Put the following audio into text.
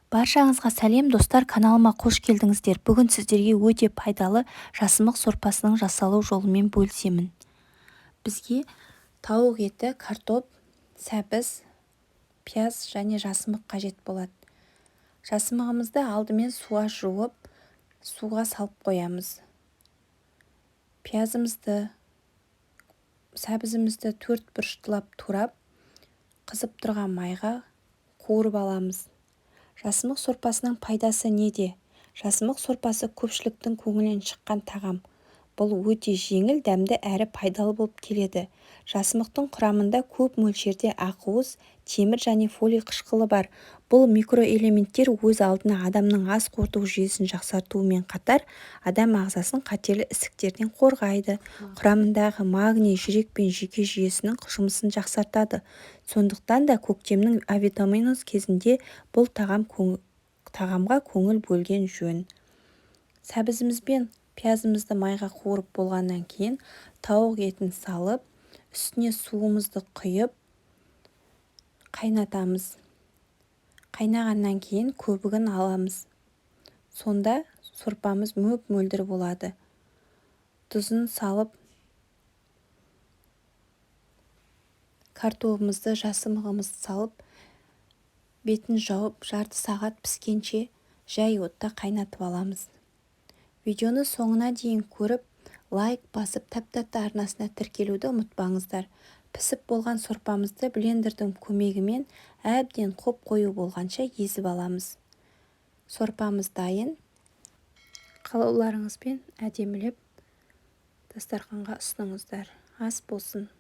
Баршаңызға сәлем достар, каналыма қош келдіңіздер. Бүгін сіздерге өте пайдалы жасымық сорпасының жасалу жолымен бөлісемін. Бізге тауық еті, картоп, сәбіз, пияз және жасымық қажет болады. Жасымығымызды алдымен суға жуып, суға салып қоямыз. Пиязымызды, сәбізімізді төрт бұрыштылап турап, қызып тұрған майға қуырып аламыз. Жасымық сорпасының пайдасы неде? Жасымық сорпасы көпшіліктің көңілінен шыққан тағам. Бұл өте жеңіл, дәмді әрі пайдалы болып келеді. Жасымықтың құрамында көп мөлшерде ақуыз, темір және фолий қышқылы бар. Бұл микроэлементтер өз алдына адамның ас қорыту жүйесін жақсартуымен қатар, адам ағзасын қатерлі ісіктерден қорғайды. Құрамындағы магний жүрек пен жүйке жүйесінің жұмысын жақсартады. Сондықтан да көктемнің авитаминоз кезінде бұл тағамға көңіл бөлген жөн. Сәбізіміз бен пиязымызды майға қуырып болғаннан кейін тауық етін салып, үстіне суымызды құйып қайнатамыз. Қайнағаннан кейін көбігін аламыз. Сонда сорпамыз мөп-мөлдір болады. Тұзын салып, картопымызды, жасымығымызды салып, бетін жауып, жарты сағат піскенше жай отта қайнатып аламыз. Видеоны соңына дейін көріп, лайк басып, тәп-тәтті арнасына тіркелуді ұмытпаңыздар. Пісіп болған сорпамызды блендердің көмегімен әбден қоп қою болғанша езіп аламыз. Сорпамыз дайын. Қалауларыңызбен әдемілеп дастарханға ұсыныңыздар. Ас болсын.